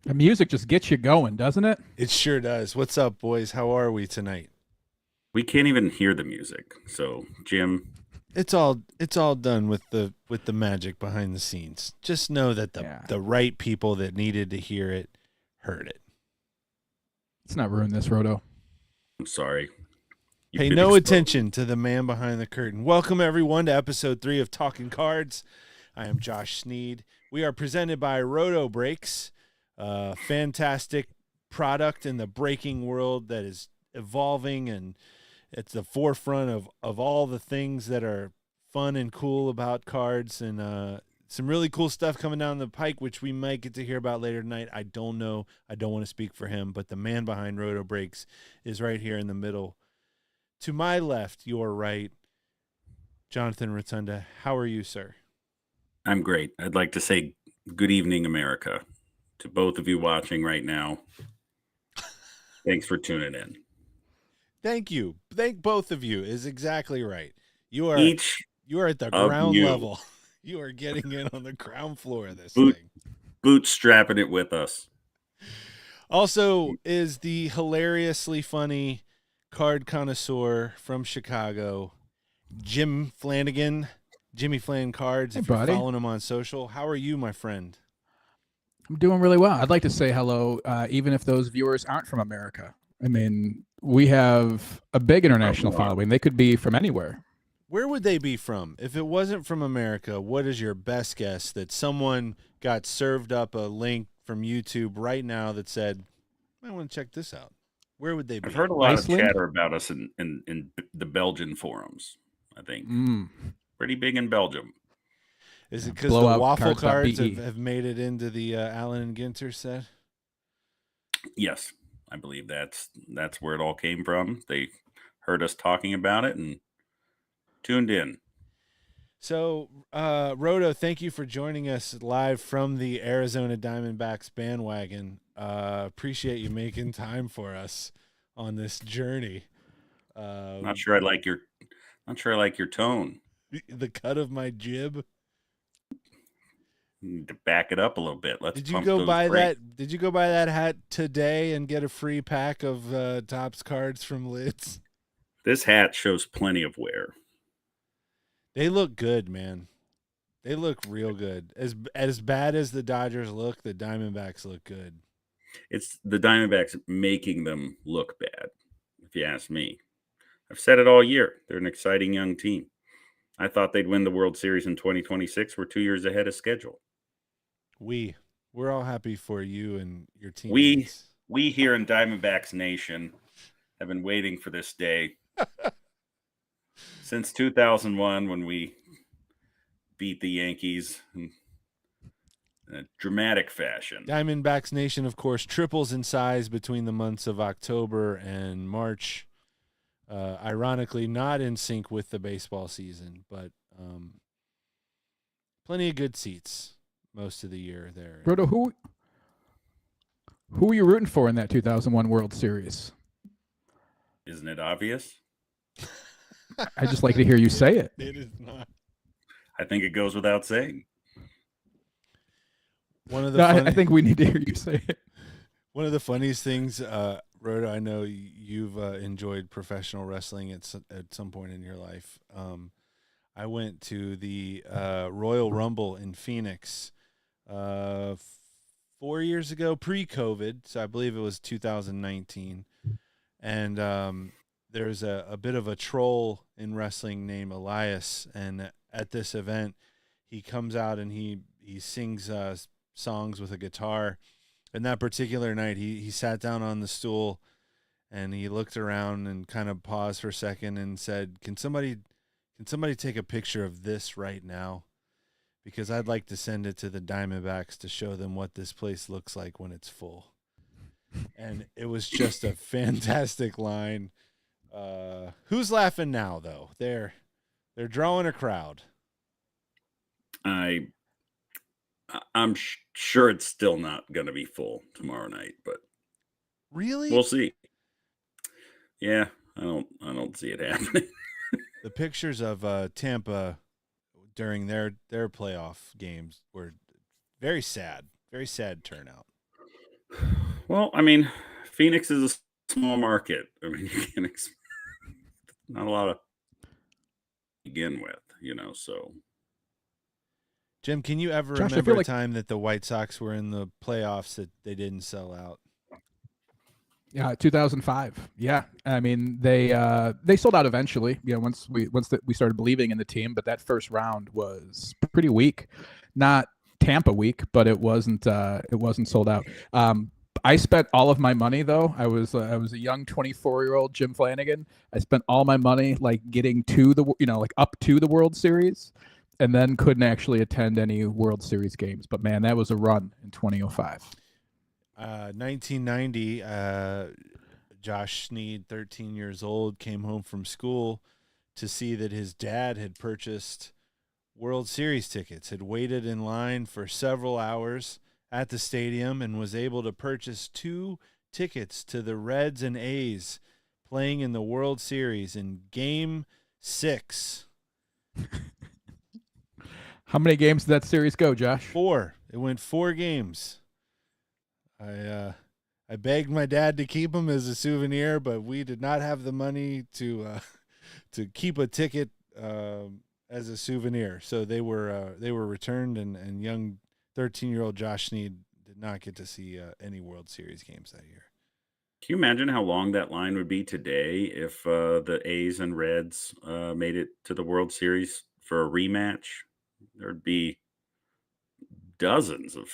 The music just gets you going, doesn't it? It sure does. What's up, boys? How are we tonight? We can't even hear the music. So, Jim, It's all done with the magic behind the scenes. Just know that the Yeah. the right people that needed to hear it heard it. Let's not ruin this, Roto. I'm sorry. You've Pay been no exposed. attention to the man behind the curtain. Welcome everyone to episode 3 of Talking Cards. I am Josh Sneed. We are presented by Roto Breaks, a fantastic product in the breaking world that is evolving and it's the forefront of all the things that are fun and cool about cards and some really cool stuff coming down the pike, which we might get to hear about later tonight. I don't know. I don't want to speak for him, but the man behind Roto Breaks is right here in the middle. To my left, your right, Jonathan Rotunda. How are you, sir? I'm great. I'd like to say good evening, America, to both of you watching right now. Thanks for tuning in. Thank you. Thank both of you is exactly right. You are Each you are at the of ground you level. You are getting in on the ground floor of this boot thing. bootstrapping it with us. Also is the hilariously funny card connoisseur from Chicago, Jim Flanagan, Jimmy Flan Cards, Hey, if you're buddy. following him on social. How are you, my friend? I'm doing really well. I'd like to say hello, even if those viewers aren't from America. I mean, we have a big international Oh, following. They could be from anywhere. Where would they be from? If it wasn't from America, what is your best guess that someone got served up a link from YouTube right now that said, I want to check this out? Where would they I've be? heard a lot of Iceland? chatter about us in the Belgian forums, I think. Mm. Pretty big in Belgium. Is Yeah, it because the waffle cards blowoutcards.be. have made it into the Allen and Ginter set? Yes, I believe that's where it all came from. They heard us talking about it and tuned in. So, Roto, thank you for joining us live from the Arizona Diamondbacks bandwagon. Appreciate you making time for us on this journey. Not sure I like your not sure I like your tone. The cut of my jib. You need to back it up a little bit. Let's Did you pump go those buy brakes. that? Did you go buy that hat today and get a free pack of Topps cards from Lids? This hat shows plenty of wear. They look good, man. They look real good. As bad as the Dodgers look, the Diamondbacks look good. It's the Diamondbacks making them look bad, if you ask me. I've said it all year. They're an exciting young team. I thought they'd win the World Series in 2026. We're 2 years ahead of schedule. We're all happy for you and your We teammates. we here in Diamondbacks Nation have been waiting for this day since 2001 when we beat the Yankees in a dramatic fashion. Diamondbacks Nation, of course, triples in size between the months of October and March. Ironically, not in sync with the baseball season, but plenty of good seats most of the year there. Roto, who were you rooting for in that 2001 World Series? Isn't it obvious? I just like to hear you say it. It is not. I think it goes without saying. One of the No, funny, I think we need to hear you say it. one of the funniest things, Rhoda, I know you've enjoyed professional wrestling at some point in your life. I went to the Royal Rumble in Phoenix 4 years ago, pre-COVID, so I believe it was 2019. And there's a bit of a troll in wrestling named Elias, and at this event, he comes out and he sings songs with a guitar. And that particular night, he sat down on the stool and he looked around and kind of paused for a second and said, Can somebody take a picture of this right now? Because I'd like to send it to the Diamondbacks to show them what this place looks like when it's full." And it was just a fantastic line. Who's laughing now, though? They're drawing a crowd. I'm sure it's still not going to be full tomorrow night, but Really? we'll see. Yeah, I don't see it happening. The pictures of Tampa during their playoff games were very sad turnout. Well, I mean, Phoenix is a small market. I mean, you can not a lot of begin with, so Jim, can you ever Josh, I remember feel a like time that the White Sox were in the playoffs that they didn't sell out? yeah, 2005. Yeah, I mean they sold out eventually. We started believing in the team, but that first round was pretty weak. Not Tampa weak, but it wasn't sold out. I spent all of my money though. I was a young 24-year-old Jim Flanagan. I spent all my money like getting to the like up to the World Series, and then couldn't actually attend any World Series games. But man, that was a run in 2005. 1990, Josh Sneed, 13 years old, came home from school to see that his dad had purchased World Series tickets, had waited in line for several hours at the stadium, and was able to purchase 2 tickets to the Reds and A's playing in the World Series in Game 6. How many games did that series go, Josh? 4. It went 4 games. I begged my dad to keep them as a souvenir, but we did not have the money to keep a ticket as a souvenir. So they were returned, and young 13-year-old Josh Sneed did not get to see any World Series games that year. can you imagine how long that line would be today if the A's and Reds made it to the World Series for a rematch? There'd be dozens of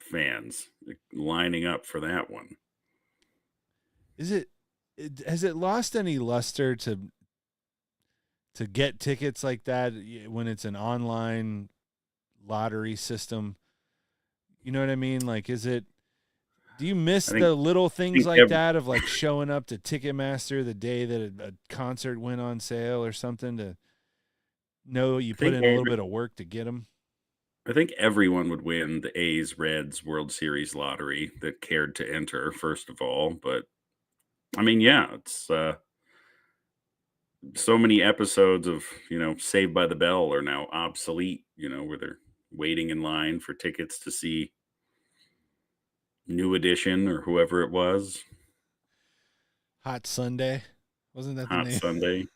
fans lining up for that one. Has it lost any luster to get tickets like that when it's an online lottery system? You know what I mean? Like, do you miss I think, the little I things think like ev- that of like showing up to Ticketmaster the day that a concert went on sale or something to know you I put think in a little bit of work to get them? I think everyone would win the A's Reds World Series lottery that cared to enter, first of all. But I mean, yeah, it's so many episodes of, Saved by the Bell are now obsolete, where they're waiting in line for tickets to see New Edition or whoever it was, Hot Sunday, wasn't that the Hot name? Sunday,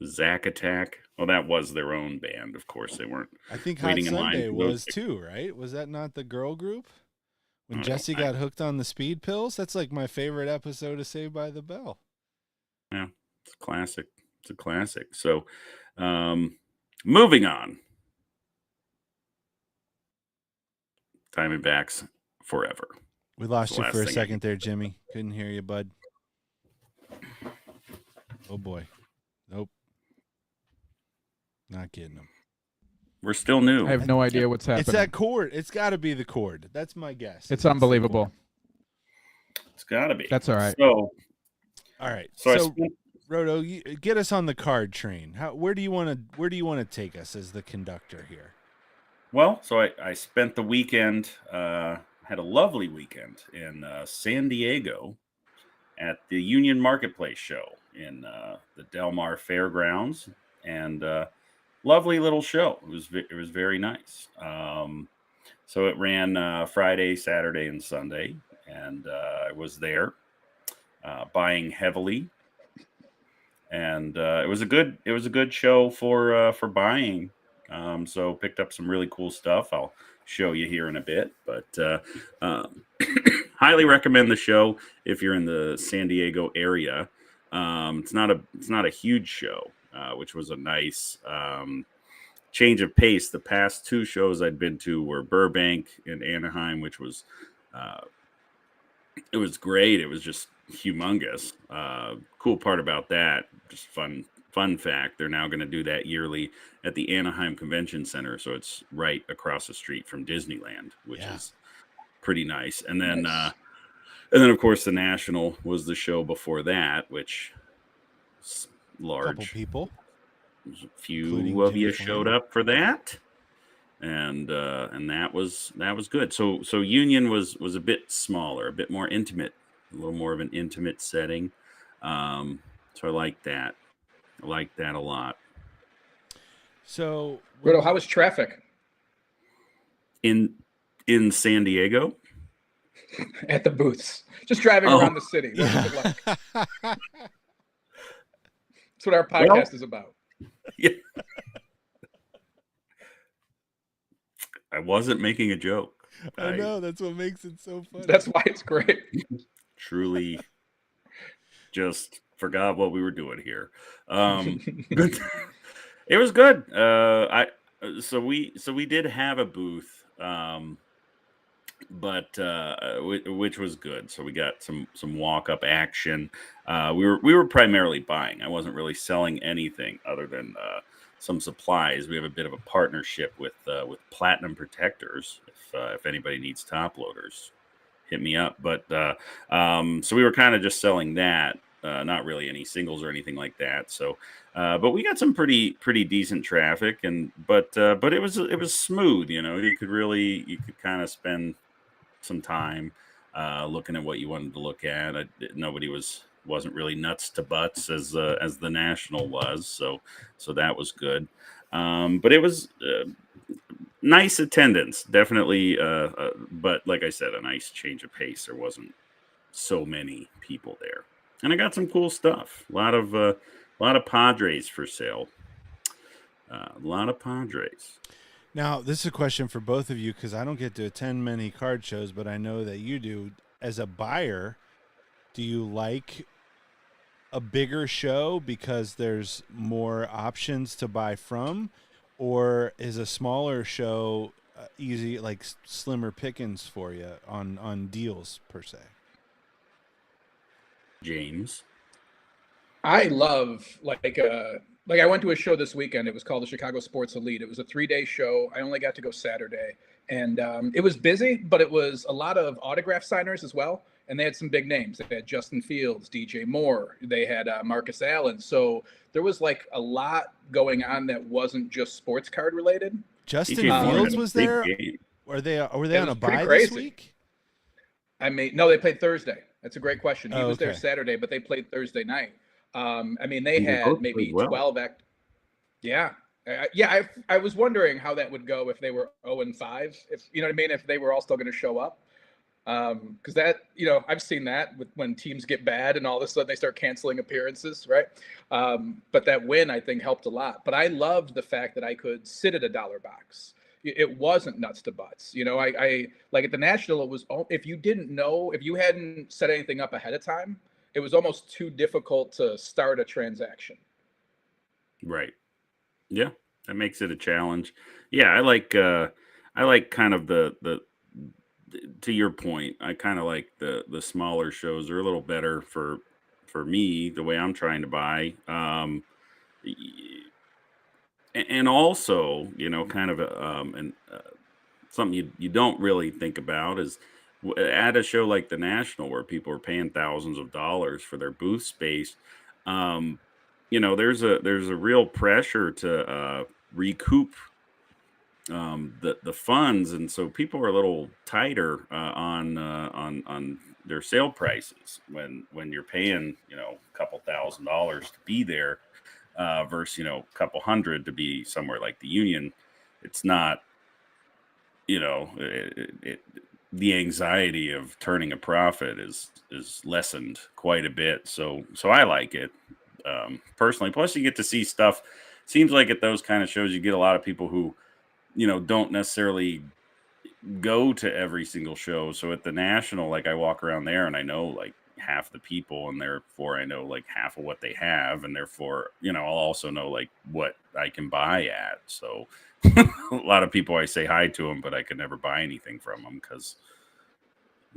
Zack Attack. Well, that was their own band. Of course, they weren't I think Hot waiting in line Sunday for those was tickets. too, right? Was that not the girl group? When I don't, Jesse got hooked on the speed pills? That's like my favorite episode of Saved by the Bell. yeah, it's a classic. It's a classic. So, um, moving on. Diamondbacks forever. We That's lost the you for last a thing second there, Jimmy. Couldn't hear you, bud. Oh boy. Nope. Not getting them. We're still new. I have no idea what's happening. It's that cord. It's got to be the cord. That's my guess. It's the unbelievable. cord. It's got to be. That's all right. All right. So I So, spent, Roto, get us on the card train. Where do you want to take us as the conductor here? I spent the weekend, had a lovely weekend in San Diego at the Union Marketplace show in the Del Mar Fairgrounds, and lovely little show. It was very nice. So it ran Friday, Saturday, and Sunday, and I was there buying heavily, and it was a good show for buying. So picked up some really cool stuff. I'll show you here in a bit, but highly recommend the show if you're in the San Diego area. It's not a huge show, which was a nice change of pace. The past 2 shows I'd been to were Burbank and Anaheim, which was it was great. It was just humongous. Cool part about that, just fun fact, they're now going to do that yearly at the Anaheim Convention Center, so it's right across the street from Disneyland, which is pretty nice. And then of course the National was the show before that, which is large. Couple people. A few of you showed up for that, and that was good. So Union was a bit smaller, a bit more intimate, a little more of an intimate setting. So I like that. I like that a lot. So, Roto, how was traffic? In San Diego, At the booths, just driving around the city. What was it like? That's what our podcast is about. Yeah. I wasn't making a joke. I know, that's what makes it so funny. That's why it's great. Truly just forgot what we were doing here. It was good. So we did have a booth, but which was good. So we got some walk up action. We were primarily buying. I wasn't really selling anything other than some supplies. We have a bit of a partnership with Platinum Protectors. If anybody needs top loaders, hit me up. But so we were kind of just selling that, not really any singles or anything like that. So, but we got some pretty decent traffic, but it was smooth. You know, you could kind of spend some time looking at what you wanted to look at. Nobody wasn't really nuts to butts as the National was, so that was good. But it was nice attendance, definitely. But like I said, a nice change of pace. There wasn't so many people there, and I got some cool stuff. A lot of Padres for sale. A lot of Padres. Now, this is a question for both of you because I don't get to attend many card shows, but I know that you do. As a buyer, do you like a bigger show because there's more options to buy from, or is a smaller show easy, like slimmer pickings for you on deals per se? James? I love like I went to a show this weekend. It was called the Chicago Sports Elite. It was a 3-day show. I only got to go Saturday, and it was busy, but it was a lot of autograph signers as well. And they had some big names. They had Justin Fields, DJ Moore. They had Marcus Allen. So there was like a lot going on that wasn't just sports card related. Justin Fields was there. Were they on a bye this week? No, they played Thursday. That's a great question. He was there Saturday, but they played Thursday night. I mean, they had maybe 12 Yeah. I was wondering how that would go if they were 0-5, if you know what I mean, if they were all still going to show up. Because that, I've seen that when teams get bad and all of a sudden they start canceling appearances, right? But that win, I think, helped a lot. But I loved the fact that I could sit at a dollar box. It wasn't nuts to butts. I like at the National, it was, if you didn't know, if you hadn't set anything up ahead of time, it was almost too difficult to start a transaction. Right. Yeah, that makes it a challenge. Yeah, I like kind of the to your point, I kind of like the smaller shows. Are a little better for me, the way I'm trying to buy. And also, kind of something you don't really think about is at a show like the National, where people are paying thousands of dollars for their booth space. There's a real pressure to recoup the funds, and so people are a little tighter on their sale prices when you're paying a couple $1,000s to be there versus a couple hundred to be somewhere like the Union. It's not the anxiety of turning a profit is lessened quite a bit. So I like it personally. Plus, you get to see stuff. Seems like at those kind of shows, you get a lot of people who don't necessarily go to every single show. So at the National, like I walk around there and I know like half the people, and therefore I know like half of what they have, and therefore I'll also know like what I can buy at. So a lot of people, I say hi to them, but I could never buy anything from them because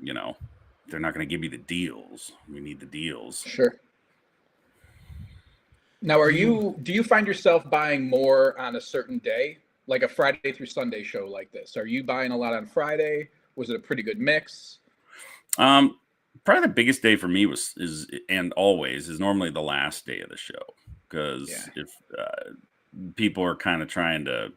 they're not going to give me the deals. We need the deals. Sure. Now, do you find yourself buying more on a certain day, like a Friday through Sunday show like this? Are you buying a lot on Friday? Was it a pretty good mix? Probably the biggest day for me is normally the last day of the show, because if people are kind of trying to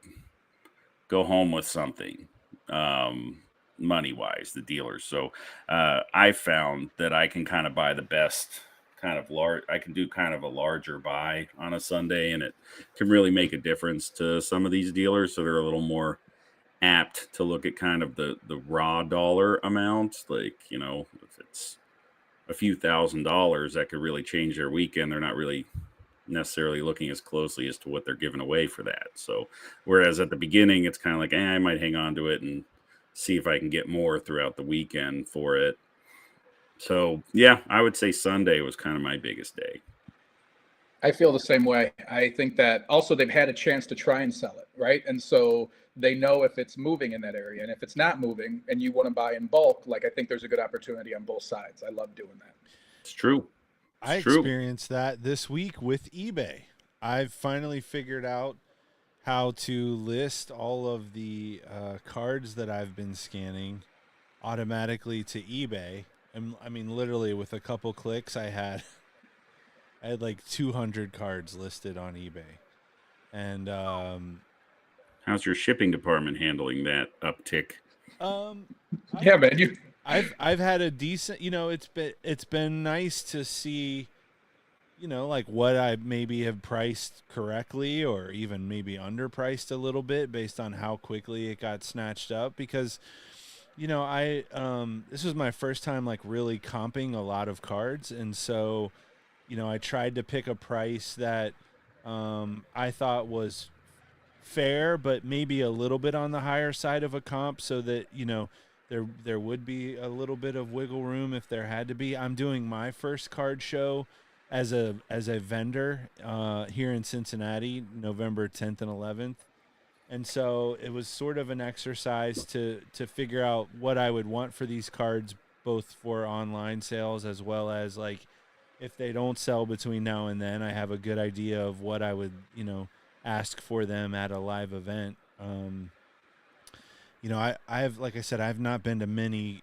go home with something, money wise, the dealers. So I found that I can kind of buy the best kind of large. I can do kind of a larger buy on a Sunday, and it can really make a difference to some of these dealers. So they're a little more apt to look at kind of the raw dollar amounts. Like, if it's a few $1,000s, that could really change their weekend. They're not really necessarily looking as closely as to what they're giving away for that. So whereas at the beginning, it's kind of like, I might hang on to it and see if I can get more throughout the weekend for it. So yeah, I would say Sunday was kind of my biggest day. I feel the same way. I think that also they've had a chance to try and sell it, right? And so they know if it's moving in that area, and if it's not moving and you want to buy in bulk, like I think there's a good opportunity on both sides. I love doing that. It's true. I experienced that this week with eBay. I've finally figured out how to list all of the cards that I've been scanning automatically to eBay. And I mean, literally with a couple clicks, I had like 200 cards listed on eBay. And how's your shipping department handling that uptick? Yeah, man, I've had a decent, it's been nice to see, like what I maybe have priced correctly or even maybe underpriced a little bit based on how quickly it got snatched up, because I this was my first time like really comping a lot of cards, and so I tried to pick a price that I thought was fair, but maybe a little bit on the higher side of a comp, so that there would be a little bit of wiggle room if there had to be. I'm doing my first card show as a vendor here in Cincinnati, November 10th and 11th. And so it was sort of an exercise to figure out what I would want for these cards, both for online sales as well as like if they don't sell between now and then, I have a good idea of what I would, ask for them at a live event. I've, like I said, I've not been to many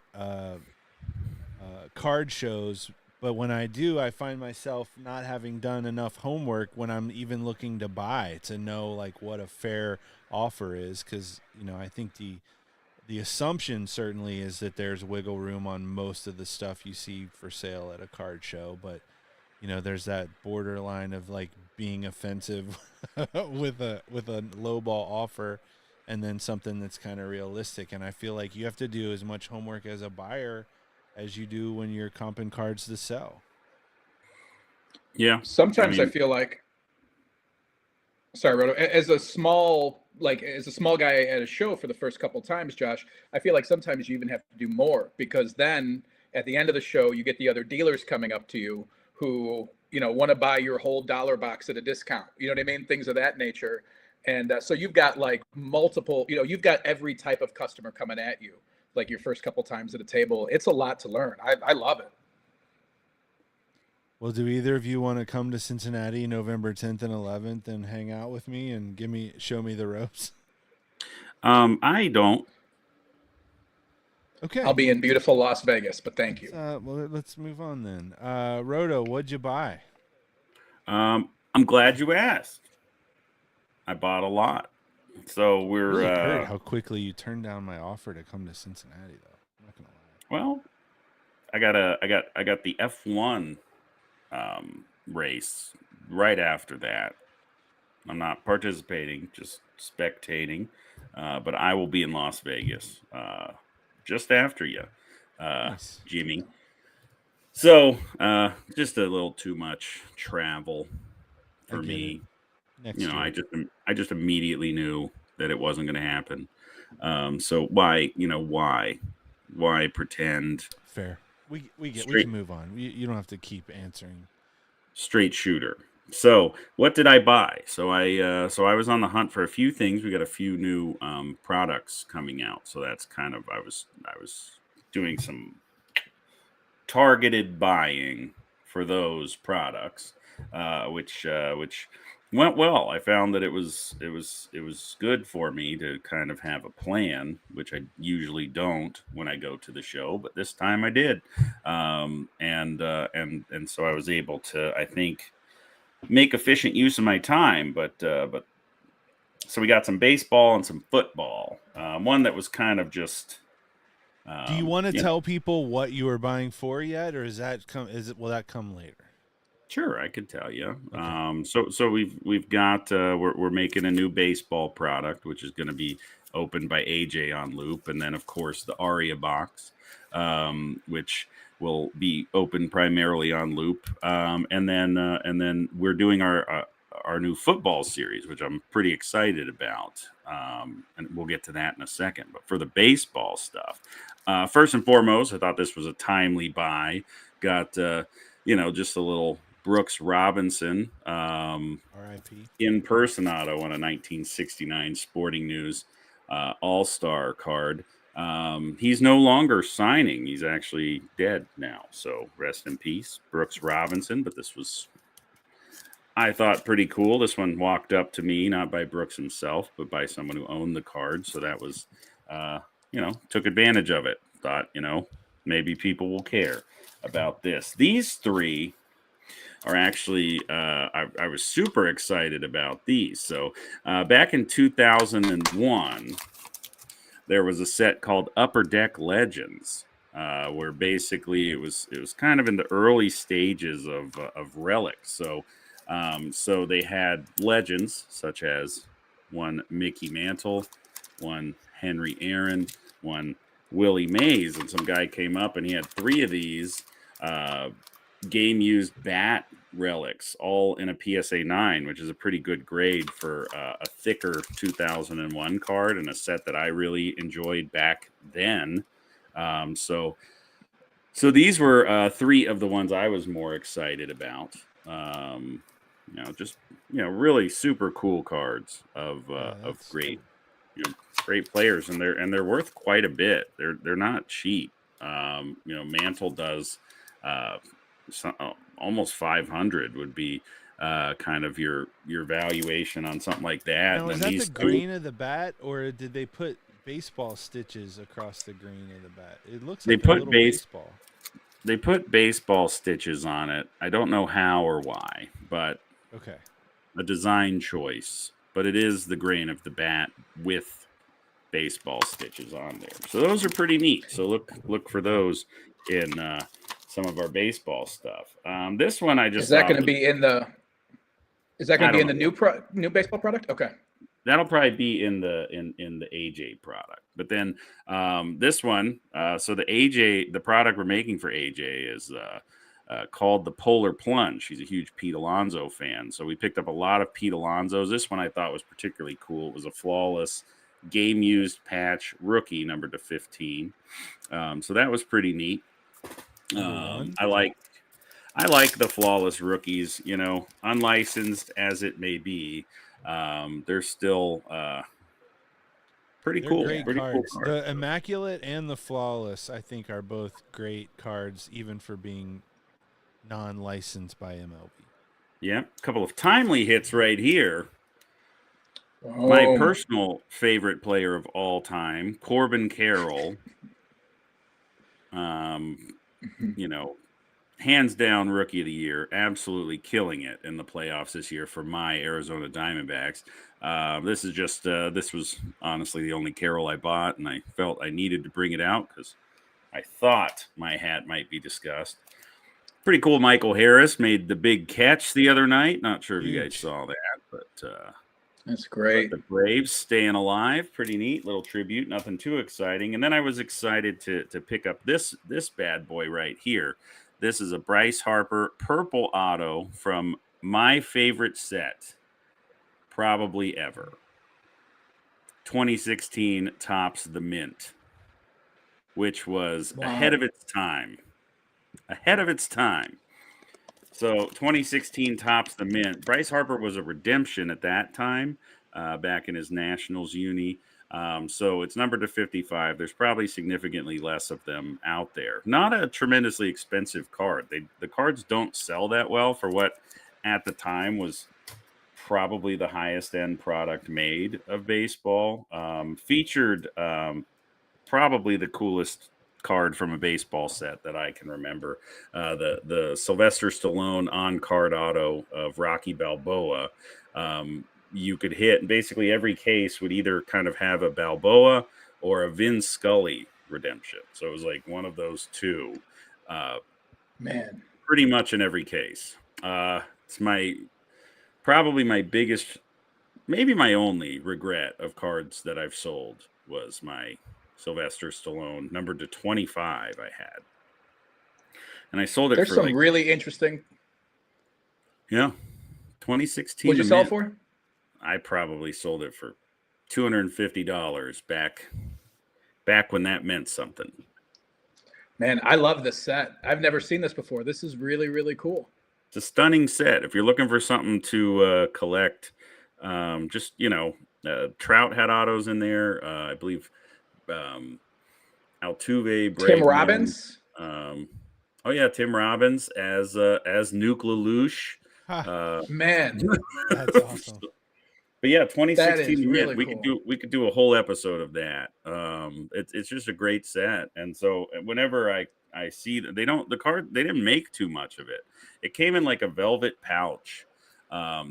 card shows, but when I do, I find myself not having done enough homework when I'm even looking to buy to know like what a fair offer is, because I think the assumption certainly is that there's wiggle room on most of the stuff you see for sale at a card show, but there's that borderline of like being offensive with a lowball offer and then something that's kind of realistic. And I feel like you have to do as much homework as a buyer as you do when you're comping cards to sell. Yeah. Sometimes I feel like, sorry, Roto, as a small guy at a show for the first couple times, Josh, I feel like sometimes you even have to do more, because then at the end of the show, you get the other dealers coming up to you who, want to buy your whole dollar box at a discount. You know what I mean? Things of that nature. And so you've got like multiple, you've got every type of customer coming at you, like your first couple times at a table. It's a lot to learn. I love it. Well, do either of you want to come to Cincinnati November 10th and 11th and hang out with me and show me the ropes? I don't. Okay. I'll be in beautiful Las Vegas, but thank you. Well, let's move on then. Roto, what'd you buy? I'm glad you asked. I bought a lot. So we're really hurt how quickly you turned down my offer to come to Cincinnati, though. I'm not gonna lie. Well, I got the F1 race right after that. I'm not participating, just spectating. But I will be in Las Vegas just after you, nice. Jimmy. So just a little too much travel for me. Next year. I just immediately knew that it wasn't going to happen. So why pretend? Fair. We can move on. You don't have to keep answering. Straight shooter. So what did I buy? So I was on the hunt for a few things. We got a few new products coming out. So that's kind of I was doing some targeted buying for those products, which went well. I found that it was good for me to kind of have a plan, which I usually don't when I go to the show, but this time I did, and so I was able to, I think, make efficient use of my time. But so we got some baseball and some football. One that was kind of just. Do you want to tell people what you are buying for yet, or will that come later? Sure, I could tell you. Okay. So we've got we're making a new baseball product, which is going to be opened by AJ on loop, and then of course the Aria box, which will be open primarily on loop, and then we're doing our new football series, which I'm pretty excited about, and we'll get to that in a second. But for the baseball stuff, first and foremost, I thought this was a timely buy. Got just a little Brooks Robinson, R.I.P. in person auto on a 1969 Sporting News All-Star card. He's no longer signing. He's actually dead now. So rest in peace, Brooks Robinson. But this was, I thought, pretty cool. This one walked up to me, not by Brooks himself, but by someone who owned the card. So that was, took advantage of it. Thought, maybe people will care about this. These three are actually, I was super excited about these. So back in 2001, there was a set called Upper Deck Legends, where basically it was kind of in the early stages of relics. So they had legends such as one Mickey Mantle, one Henry Aaron, one Willie Mays, and some guy came up and he had three of these game used bat relics, all in a PSA 9, which is a pretty good grade for a thicker 2001 card and a set that I really enjoyed back then. So these were three of the ones I was more excited about. Really super cool cards of great, great players, and they're worth quite a bit. They're not cheap. Mantle does almost 500 would be kind of your valuation on something like that. Now, is that the green of the bat, or did they put baseball stitches across the green of the bat? It looks like a little baseball. They put baseball stitches on it. I don't know how or why, but okay, a design choice. But it is the grain of the bat with baseball stitches on there. So those are pretty neat. So look for those in some of our baseball stuff. This one I just is that going to be in the new baseball product? Okay, that'll probably be in the AJ product. But then this one, so the product we're making for AJ is called the Polar Plunge. He's a huge Pete Alonso fan, so we picked up a lot of Pete Alonsos. This one I thought was particularly cool. It was a flawless game used patch rookie, numbered to 15. So that was pretty neat. I like the flawless rookies, unlicensed as it may be. They're still pretty cool. Great pretty cards. Cool cards. The Immaculate and the Flawless, I think, are both great cards, even for being non-licensed by MLB. Yeah, a couple of timely hits right here. Oh. My personal favorite player of all time, Corbin Carroll. Hands down rookie of the year, absolutely killing it in the playoffs this year for my Arizona Diamondbacks. This was honestly the only Carroll I bought, and I felt I needed to bring it out because I thought my hat might be discussed. Pretty cool. Michael Harris made the big catch the other night. Not sure if you guys saw that, but that's great. But the Braves staying alive, pretty neat little tribute. Nothing too exciting. And then I was excited to pick up this bad boy right here. This is a Bryce Harper purple auto from my favorite set, probably ever. 2016 Topps the Mint, which was ahead of its time. Ahead of its time. So 2016 Topps the Mint. Bryce Harper was a redemption at that time, back in his Nationals uni. So it's numbered to 55. There's probably significantly less of them out there. Not a tremendously expensive card. The cards don't sell that well for what at the time was probably the highest end product made of baseball. Featured probably the coolest card from a baseball set that I can remember. The Sylvester Stallone on-card auto of Rocky Balboa. You could hit, and basically every case would either kind of have a Balboa or a Vin Scully redemption. So it was like one of those two. Man, pretty much in every case. It's probably my biggest maybe my only regret of cards that I've sold was my Sylvester Stallone numbered to 25 I had. And I sold it There's for some like, really interesting. yeah, 2016 What'd you to sell it mint. for? I probably sold it for $250 back when that meant something. Man, I love this set. I've never seen this before. This is really, really cool. It's a stunning set. If you're looking for something to collect, just, Trout had autos in there. I believe Altuve, Tim Bregman. Robbins. Oh yeah, Tim Robbins as Nuke LaLoosh. Man, That's awesome. But yeah, that 2016 is mint. really We cool. could do a whole episode of that. It's just a great set, and so whenever I see that they didn't make too much of it. It came in like a velvet pouch.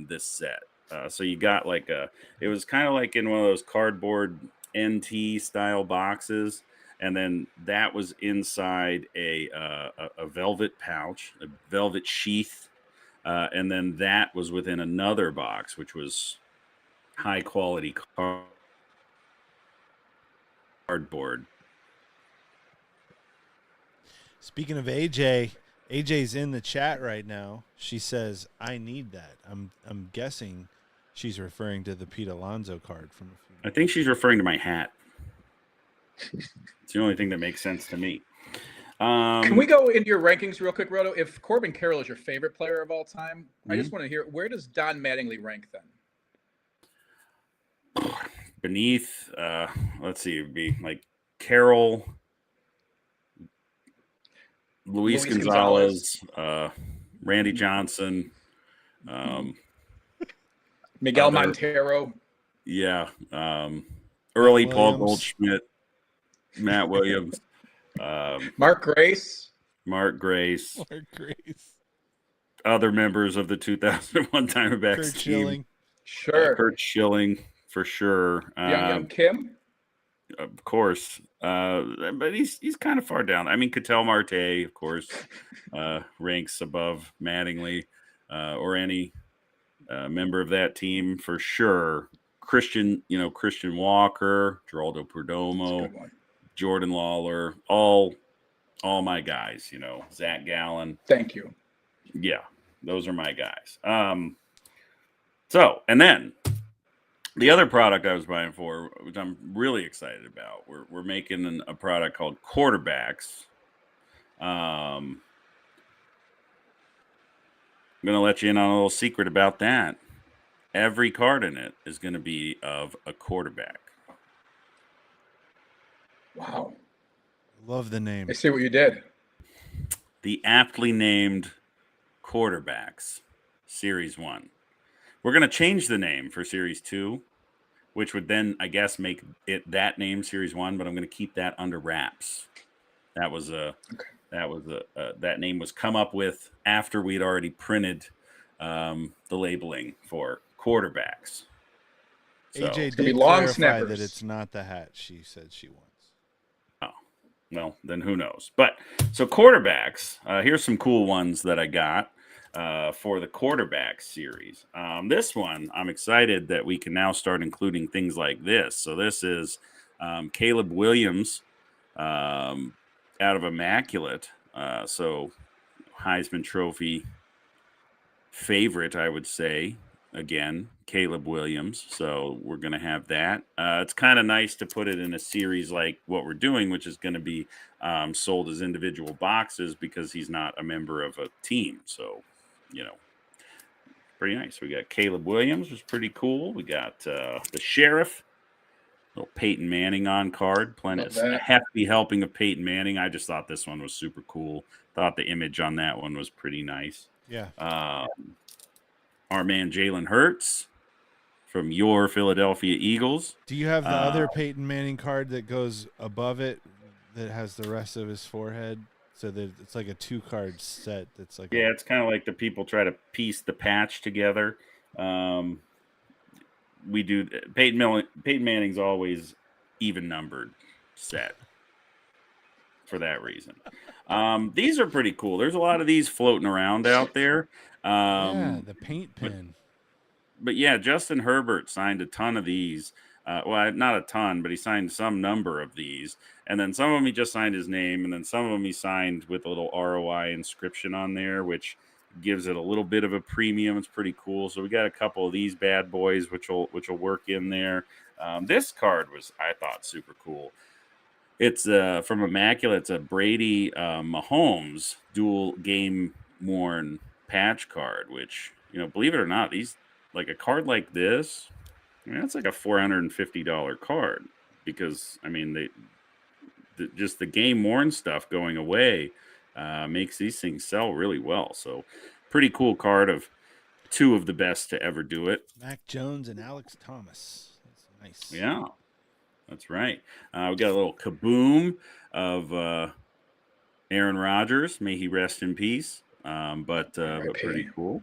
This set, so you got like it was kind of like in one of those cardboard NT style boxes, and then that was inside a velvet pouch, a velvet sheath, and then that was within another box, which was high quality cardboard. Speaking of AJ's in the chat right now. She says, "I need that." I'm guessing she's referring to the Pete Alonso card from a few. I think she's referring to my hat. It's the only thing that makes sense to me. Can we go into your rankings real quick, Roto? If Corbin Carroll is your favorite player of all time, I just want to hear, where does Don Mattingly rank then? Beneath, let's see, it'd be like Carroll, Luis Gonzalez, Randy Johnson, Miguel Montero. Yeah. Early Matt Paul Williams. Goldschmidt, Matt Williams, Mark Grace. Mark Grace, Other other members of the 2001 Diamondbacks Kurt team. Schilling. Sure. Kurt Schilling, for sure. Young Kim. Of course. But he's kind of far down. I mean, Ketel Marte, of course, ranks above Mattingly or any member of that team for sure. Christian Walker, Geraldo Perdomo, Jordan Lawler, all my guys, Zach Gallen. Thank you. Yeah, those are my guys. So, and then the other product I was buying for, which I'm really excited about, we're making a product called Quarterbacks. I'm going to let you in on a little secret about that. Every card in it is going to be of a quarterback. Wow. Love the name. I see what you did. The aptly named Quarterbacks, Series 1. We're going to change the name for Series 2, which would then, I guess, make it that name Series 1, but I'm going to keep that under wraps. That name was come up with after we'd already printed the labeling for Quarterbacks. So, AJ be did long clarify snappers. that it's not the hat she said she wants. oh, well, then who knows? But so Quarterbacks, here's some cool ones that I got for the Quarterbacks series. This one, I'm excited that we can now start including things like this. So this is Caleb Williams out of Immaculate. So Heisman Trophy favorite, I would say. Again, Caleb Williams. So we're going to have that. It's kind of nice to put it in a series like what we're doing, which is going to be sold as individual boxes because he's not a member of a team. So, pretty nice. We got Caleb Williams, was pretty cool. We got the Sheriff, little Peyton Manning on card. A hefty helping of Peyton Manning. I just thought this one was super cool. Thought the image on that one was pretty nice. Yeah. Our man Jalen Hurts from your Philadelphia Eagles. Do you have the other Peyton Manning card that goes above it that has the rest of his forehead? So that it's like a 2-card set. That's like it's kind of like the people try to piece the patch together. We do Peyton Manning's always even numbered set for that reason. These are pretty cool. There's a lot of these floating around out there. the paint pen. yeah, Justin Herbert signed a ton of these. Well, not a ton, but he signed some number of these. And then some of them he just signed his name, and then some of them he signed with a little ROI inscription on there, which gives it a little bit of a premium. It's pretty cool. So we got a couple of these bad boys, which will work in there. This card was, I thought, super cool. It's from Immaculate. It's a Brady Mahomes dual game worn patch card, which, believe it or not, these, like a card like this, I mean, that's like a $450 card, because I mean, just the game worn stuff going away makes these things sell really well. So pretty cool card of two of the best to ever do it. Mac Jones and Alex Thomas. That's nice. Yeah, that's right. We got a little kaboom of Aaron Rodgers. May he rest in peace. But pretty cool.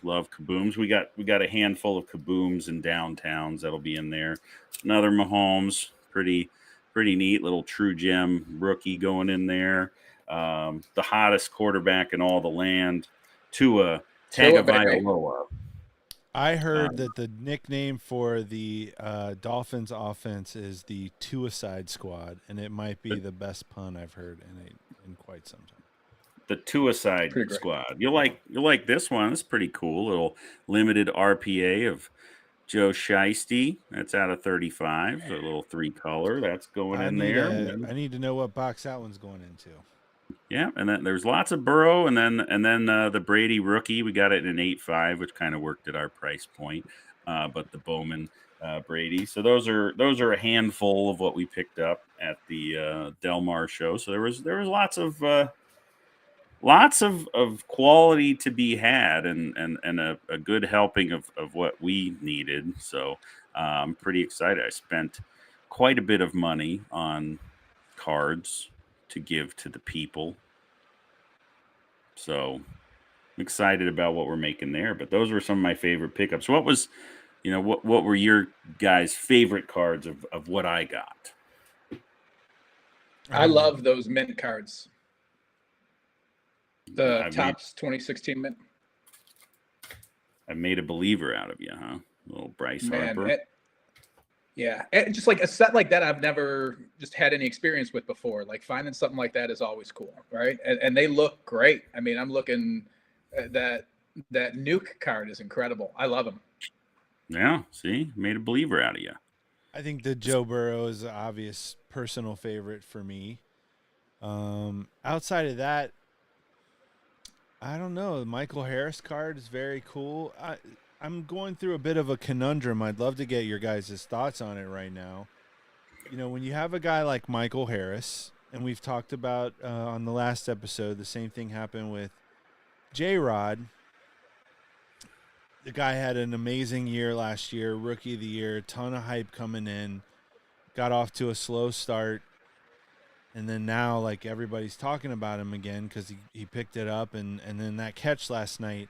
Love kabooms. We got a handful of kabooms in downtowns that'll be in there. Another Mahomes, pretty neat little true gem rookie going in there. The hottest quarterback in all the land, Tua Tagovailoa. I heard that the nickname for the Dolphins offense is the Tuicide Squad, and it might be the best pun I've heard in quite some time. The Tuicide Squad. You'll like this one. It's pretty cool. Little limited RPA of Joe Shiesty. That's out of 35. A little 3-color. That's going in there. I need to know what box that one's going into. Yeah, and then there's lots of Burrow, and then the Brady rookie. We got it in an 8.5, which kind of worked at our price point. But the Bowman Brady. So those are a handful of what we picked up at the Del Mar show. So there was lots of quality to be had, and a good helping of what we needed. So I'm pretty excited. I spent quite a bit of money on cards to give to the people. So I'm excited about what we're making there. But those were some of my favorite pickups. What was, what were your guys' favorite cards of what I got? I love those mint cards. The Topps 2016 mint. I made a believer out of you, huh? Little Bryce Harper. Yeah, and just like a set like that, I've never just had any experience with before. Like finding something like that is always cool, right? And they look great. I mean, I'm looking at that Nuke card is incredible. I love them. Yeah, see, made a believer out of you. I think the Joe Burrow is the obvious personal favorite for me. Outside of that, I don't know. The Michael Harris card is very cool. I'm going through a bit of a conundrum. I'd love to get your guys' thoughts on it right now. When you have a guy like Michael Harris, and we've talked about on the last episode, the same thing happened with J-Rod. The guy had an amazing year last year, rookie of the year, ton of hype coming in, got off to a slow start. And then now, like, everybody's talking about him again because he picked it up. And then that catch last night.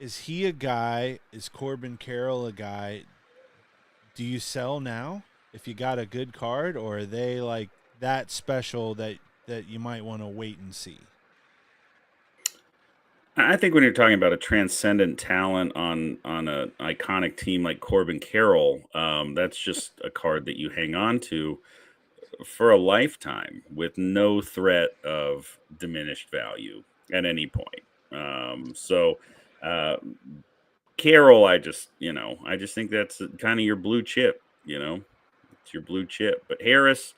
Is he a guy? Is Corbin Carroll a guy? Do you sell now if you got a good card? Or are they, like, that special that you might want to wait and see? I think when you're talking about a transcendent talent on an iconic team like Corbin Carroll, that's just a card that you hang on to for a lifetime with no threat of diminished value at any point. Carroll, I just think that's kind of your blue chip, it's your blue chip. But Harris,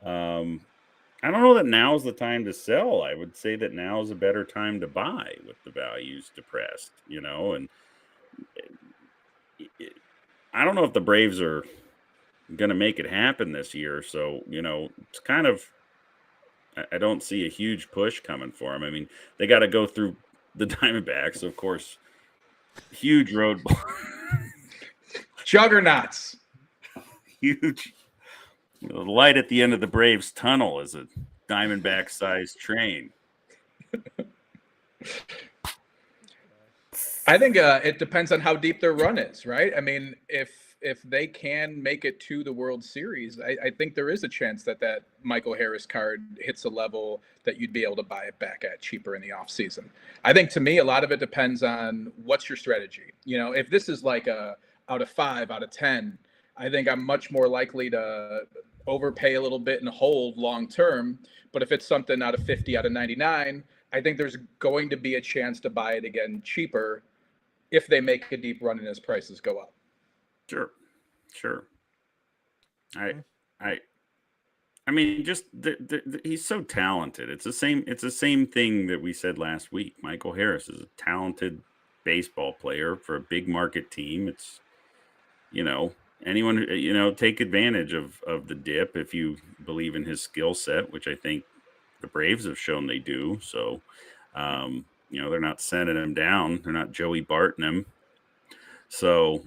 I don't know that now is the time to sell. I would say that now is a better time to buy with the values depressed, and I don't know if the Braves are going to make it happen this year. So, it's kind of, I don't see a huge push coming for them. I mean, they got to go through the Diamondbacks, of course, huge roadblock. Juggernauts. Huge. The light at the end of the Braves tunnel is a Diamondback-sized train. I think it depends on how deep their run is, right? I mean, if they can make it to the World Series, I think there is a chance that Michael Harris card hits a level that you'd be able to buy it back at cheaper in the offseason. I think to me, a lot of it depends on what's your strategy. You know, if this is like a out of 5, out of 10, I think I'm much more likely to overpay a little bit and hold long term. But if it's something out of 50, out of 99, I think there's going to be a chance to buy it again cheaper if they make a deep run and his prices go up. Sure. I mean, just he's so talented. It's the same thing that we said last week. Michael Harris is a talented baseball player for a big market team. It's, anyone, take advantage of the dip if you believe in his skill set, which I think the Braves have shown they do. So, they're not sending him down. They're not Joey Barton him. So,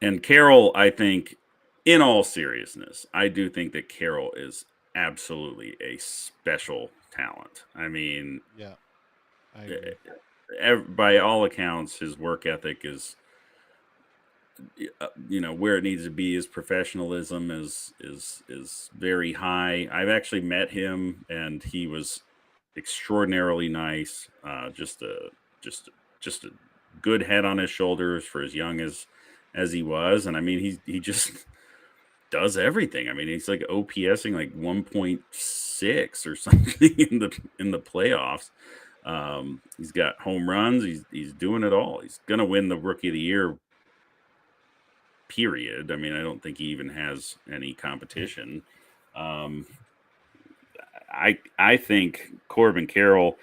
and Carroll, I think, in all seriousness, I do think that Carroll is absolutely a special talent. I mean, yeah, I agree. By all accounts, his work ethic is, where it needs to be. His professionalism is very high. I've actually met him, and he was extraordinarily nice. Just a good head on his shoulders for as young as he was. And I mean, he just does everything. I mean, he's like OPSing like 1.6 or something in the playoffs. He's got home runs. He's doing it all. He's gonna win the Rookie of the Year. Period. I mean, I don't think he even has any competition. I think Corbin Carroll,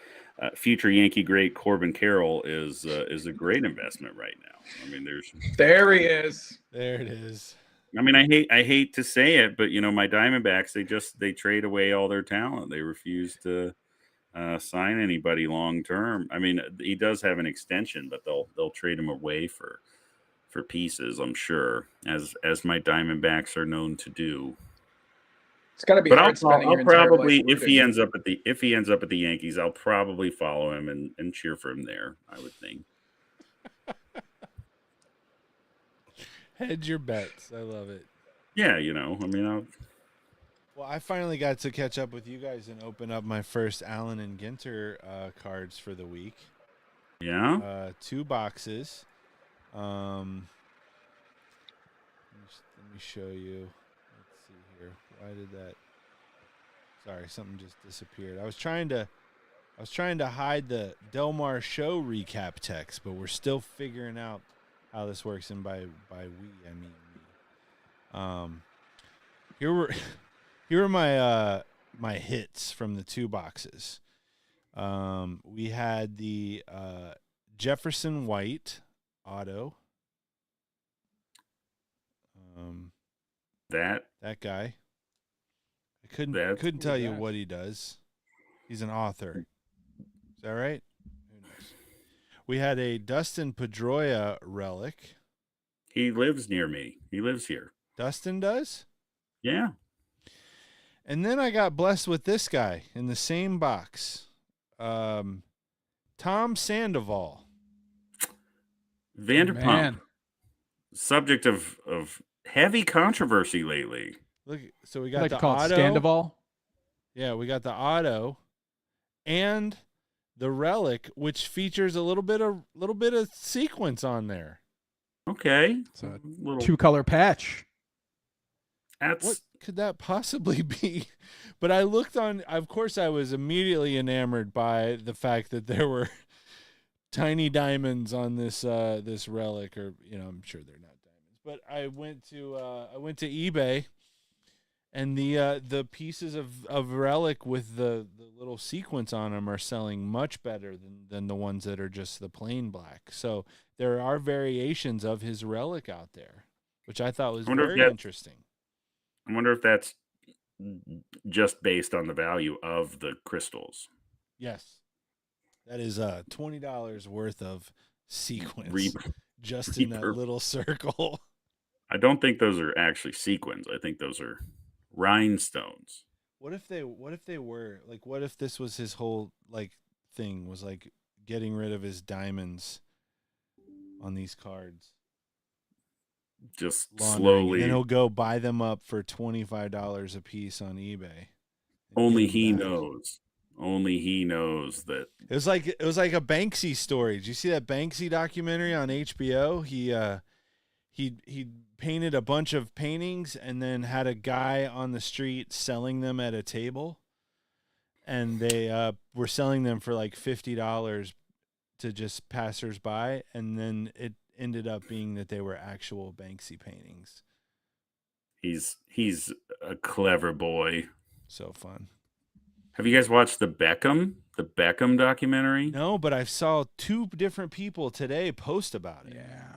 future Yankee great Corbin Carroll, is a great investment right now. I mean, there he is. There it is. I mean, I hate to say it, but my Diamondbacks, they trade away all their talent. They refuse to sign anybody long term. I mean, he does have an extension, but they'll trade him away for pieces, I'm sure, as my Diamondbacks are known to do. It's got to be hard spending your entire life if he ends up at the Yankees, I'll probably follow him and cheer for him there, I would think. Hedge your bets. I love it. Yeah, I mean, well, I finally got to catch up with you guys and open up my first Allen and Ginter cards for the week. Yeah. 2 boxes. Let me show you. Let's see here. Why did that? Sorry, something just disappeared. I was trying to hide the Delmar Show recap text, but we're still figuring out how this works. And by we, I mean me. Here were my hits from the 2 boxes. We had the Jefferson White auto. That guy. I couldn't tell you what he does. He's an author. Is that right? Who knows? We had a Dustin Pedroia relic. He lives near me. He lives here. Dustin does? Yeah. And then I got blessed with this guy in the same box. Tom Sandoval. Vanderpump. Subject of heavy controversy lately. Look, so we got the auto. Sandoval. Yeah, we got the auto and the relic, which features a little bit of sequence on there. Okay. It's a 2-color patch. What could that possibly be? But I looked on, of course, I was immediately enamored by the fact that there were tiny diamonds on this relic, or I'm sure they're not diamonds. But I went to eBay, and the pieces of relic with the little sequence on them are selling much better than the ones that are just the plain black. So there are variations of his relic out there, which I thought was very interesting. I wonder if that's just based on the value of the crystals. Yes. That is $20 worth of sequins just in that little circle. I don't think those are actually sequins. I think those are rhinestones. What if they were like? What if this was his whole thing was like getting rid of his diamonds on these cards. Just Laundering. And slowly. then he'll go buy them up for $25 a piece on eBay. Only he knows. Only he knows that. It was like a Banksy story. Did you see that Banksy documentary on HBO? He painted a bunch of paintings and then had a guy on the street selling them at a table, and they were selling them for like $50 to just passersby, and then it ended up being that they were actual Banksy paintings. He's a clever boy. So fun. Have you guys watched the Beckham documentary? No, but I saw 2 different people today post about it. Yeah.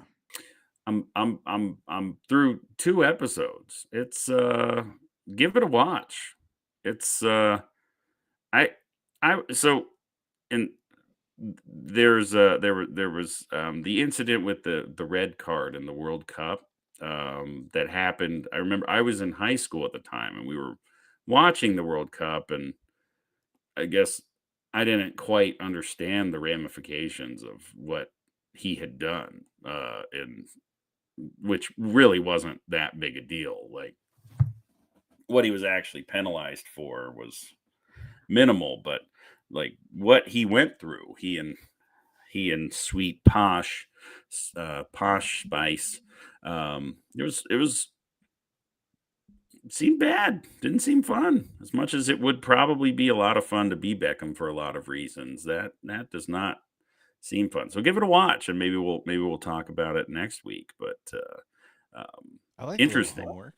I'm through 2 episodes. It's give it a watch. It's I so and there was the incident with the red card in the World Cup that happened. I remember I was in high school at the time, and we were watching the World Cup, and I guess I didn't quite understand the ramifications of what he had done, and which really wasn't that big a deal. Like, what he was actually penalized for was minimal, but like what he went through, he and Sweet Posh Spice, it seemed bad. Didn't seem fun. As much as it would probably be a lot of fun to be Beckham for a lot of reasons, that does not seem fun. So give it a watch, and maybe we'll talk about it next week. But I like interesting homework.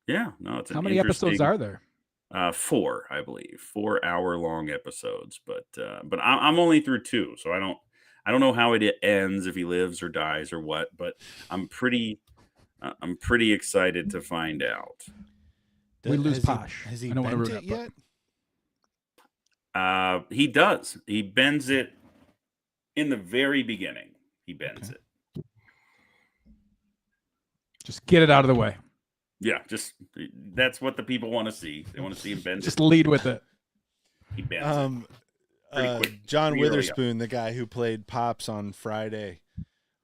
Yeah, no, it's How many episodes are there? 4, I believe, 4-hour-long episodes. But I'm only through 2, so I don't know how it ends, if he lives or dies or what. But I'm pretty excited to find out. We lose Posh. Has he I don't want to bent ruin it it, yet? He does. He bends it in the very beginning. He bends it. just get it out of the way. Yeah, that's what the people want to see. They want to see him bend Just it. lead with it. He bends it. Quick, John pretty early Witherspoon, the guy who played Pops on Friday,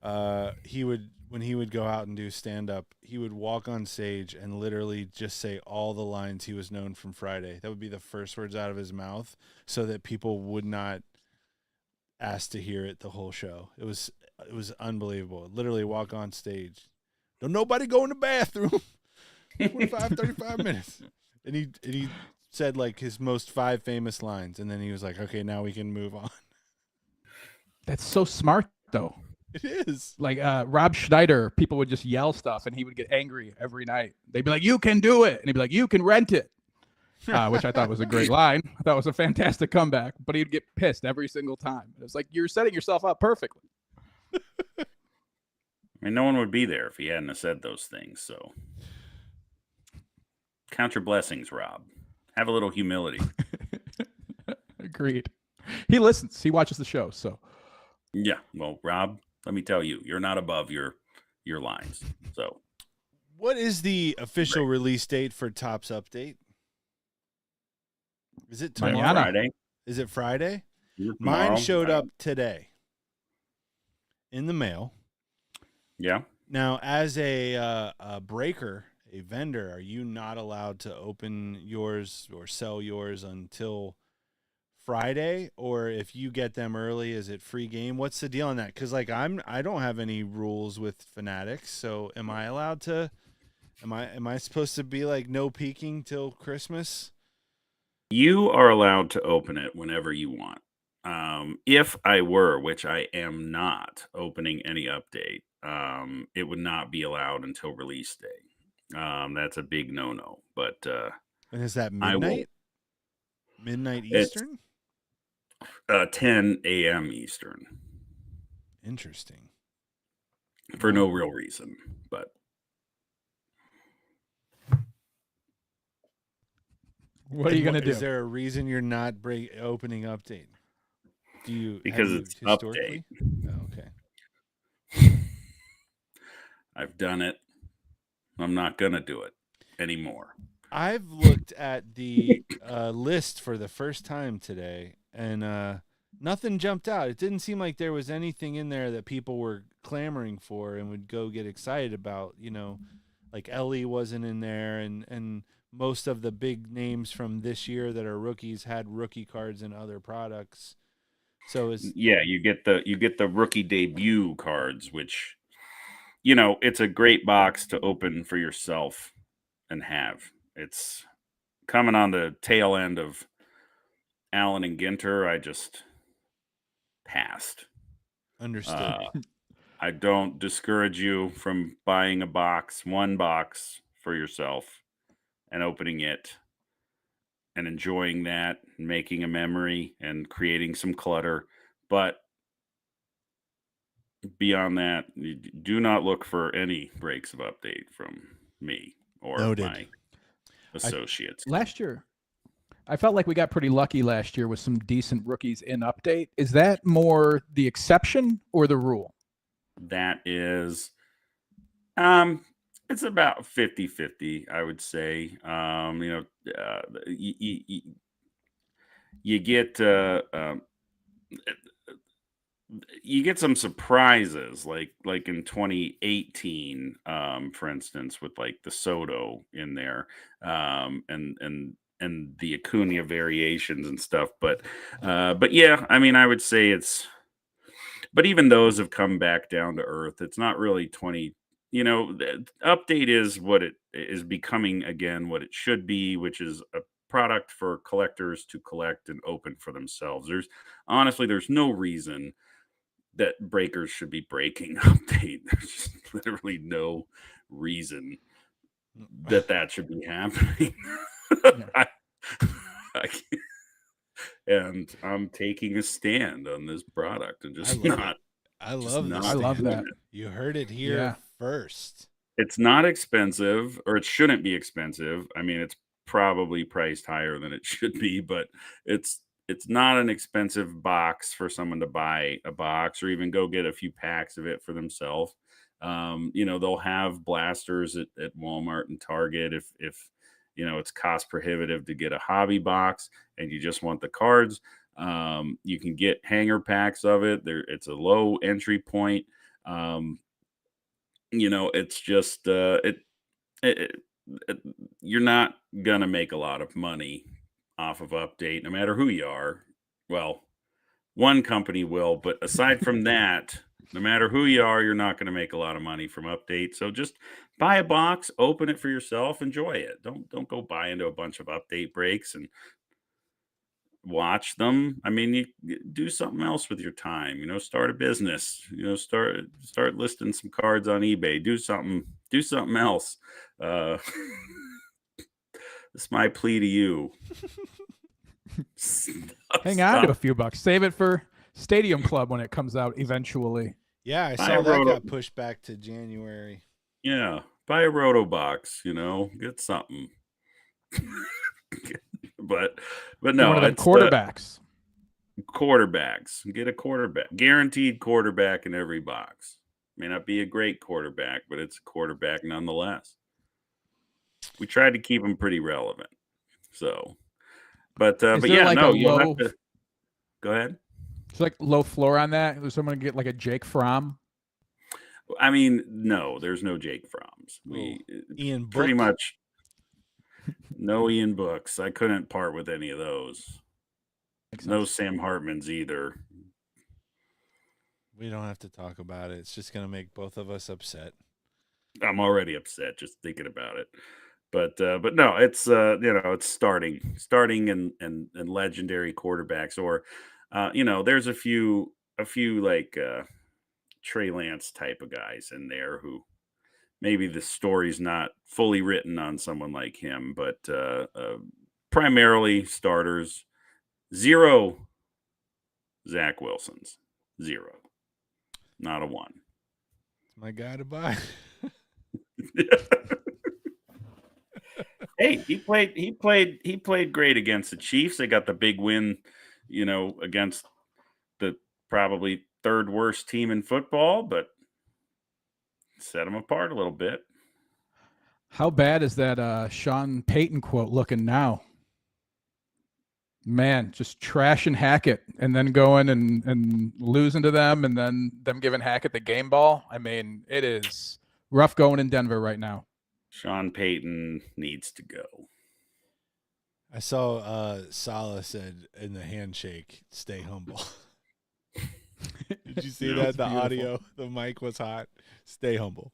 when he would go out and do stand up, he would walk on stage and literally just say all the lines he was known from Friday. That would be the first words out of his mouth, so that people would not ask to hear it the whole show. It was unbelievable. Literally walk on stage. Don't nobody go in the bathroom. 35 minutes. And he said like his most 5 famous lines, and then he was like, okay, now we can move on. That's so smart, though. It is. Like Rob Schneider, people would just yell stuff, and he would get angry every night. They'd be like, "You can do it," and he'd be like, "You can rent it," which I thought was a great line. I thought it was a fantastic comeback, but he'd get pissed every single time. It was like, you're setting yourself up perfectly. I mean, no one would be there if he hadn't have said those things. So count your blessings, Rob. Have a little humility. Agreed. He listens. He watches the show. So yeah. Well, Rob, let me tell you, you're not above your lines. So what is the official release date for Topps Update? Is it tomorrow? Friday. Is it Friday? Tomorrow. Mine showed up today in the mail. Yeah. Now, as a breaker, a vendor, are you not allowed to open yours or sell yours until Friday? Or if you get them early, is it free game? What's the deal on that? Because like I don't have any rules with Fanatics, so am I allowed to? Am I supposed to be like no peeking till Christmas? You are allowed to open it whenever you want. If I were, which I am not, opening any update, it would not be allowed until release day. That's a big no-no. But and is that midnight? Midnight Eastern? 10 a.m. Eastern. Interesting. For no real reason, but what are you going to do? Is there a reason you're not opening update? Because it's update. Oh, okay. I've done it. I'm not going to do it anymore. I've looked at the list for the first time today, and nothing jumped out. It didn't seem like there was anything in there that people were clamoring for and would go get excited about. Like Ellie wasn't in there, and most of the big names from this year that are rookies had rookie cards and other products. So it's you get the rookie debut cards, which it's a great box to open for yourself and have. It's coming on the tail end of Allen and Ginter. I just passed. understood. I don't discourage you from buying one box for yourself and opening it and enjoying that, and making a memory and creating some clutter. But beyond that, you do not look for any breaks of update from me or Noted. my associates. Last year, I felt like we got pretty lucky last year with some decent rookies in update. Is that more the exception or the rule? That is, it's about 50-50, I would say. You get you get some surprises like in 2018, for instance, with like the Soto in there, and the Acuna variations and stuff. But yeah, I mean, I would say but even those have come back down to earth. It's not really 20. The update is what it is becoming again, what it should be, which is a product for collectors to collect and open for themselves. There's no reason that breakers should be breaking update. There's just literally no reason that should be happening. And I'm taking a stand on this product and just not. I love this. I love that. You heard it here first. It's not expensive, or it shouldn't be expensive. I mean, it's probably priced higher than it should be, but it's not an expensive box for someone to buy a box or even go get a few packs of it for themselves. They'll have blasters at Walmart and Target if it's cost prohibitive to get a hobby box and you just want the cards. You can get hanger packs of it. It's a low entry point. It's just you're not gonna make a lot of money off of update, no matter who you are. Well, one company will, but aside from that, no matter who you are, you're not going to make a lot of money from update. So just buy a box, open it for yourself, enjoy it. Don't go buy into a bunch of update breaks and watch them. I mean, you do something else with your time. Start a business. Start listing some cards on eBay. Do something else. That's my plea to you. Hang on to a few bucks. Save it for Stadium Club when it comes out eventually. Yeah, I saw that got pushed back to January. Yeah, buy a Roto box. Get something. but no, one of them quarterbacks. Quarterbacks. Get a quarterback, guaranteed quarterback in every box. May not be a great quarterback, but it's a quarterback nonetheless. We tried to keep them pretty relevant. So, but yeah, like no, you'll have to go ahead. It's like low floor on that. Is someone get like a Jake Fromm? I mean, no, there's no Jake Fromms. Ian pretty Book. much no Ian Books. I couldn't part with any of those. No Sam Hartmans either. We don't have to talk about it. It's just going to make both of us upset. I'm already upset just thinking about it. But no, it's it's starting and legendary quarterbacks, or there's a few like Trey Lance type of guys in there who maybe the story's not fully written on someone like him, but primarily starters. 0 Zach Wilsons. 0. Not a 1. It's my guy to buy. Hey, he played great against the Chiefs. They got the big win, against the probably third worst team in football, but set them apart a little bit. How bad is that Sean Payton quote looking now? Man, just trashing Hackett and then going and losing to them and then them giving Hackett the game ball. I mean, it is rough going in Denver right now. Sean Payton needs to go. I saw Salah said in the handshake, "Stay humble." Did you see that? The beautiful. audio, the mic was hot. Stay humble.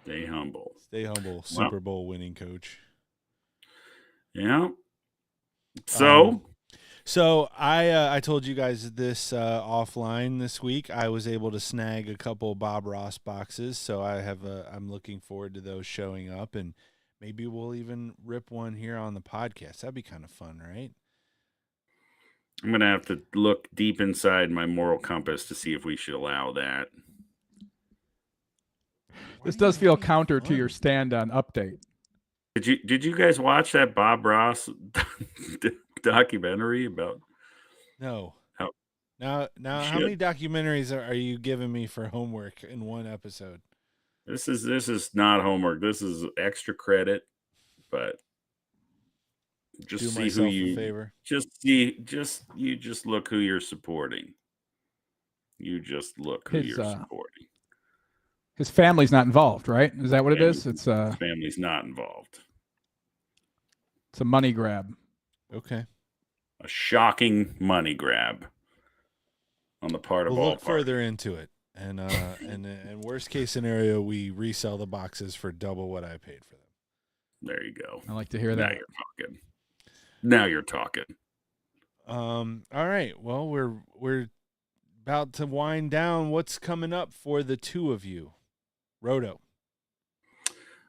Stay humble. Stay humble. Super Bowl winning coach. Yeah. So I told you guys this offline this week. I was able to snag a couple Bob Ross boxes, so I'm looking forward to those showing up, and maybe we'll even rip one here on the podcast. That'd be kind of fun, right? I'm going to have to look deep inside my moral compass to see if we should allow that. This does feel counter to your stand on update. Did you guys watch that Bob Ross documentary about? No. How Now, how many documentaries are you giving me for homework in one episode? This is not homework. This is extra credit, but just Do see myself who you a favor. Just look who you're supporting. You just look who you're supporting. His family's not involved, right? Is that what it is? It's his family's not involved. It's a money grab. Okay. A shocking money grab on the part of all look parties. Further into it, and worst case scenario, we resell the boxes for double what I paid for them. There you go. I like to hear that. Now you're talking. All right. Well, we're about to wind down. What's coming up for the two of you, Roto?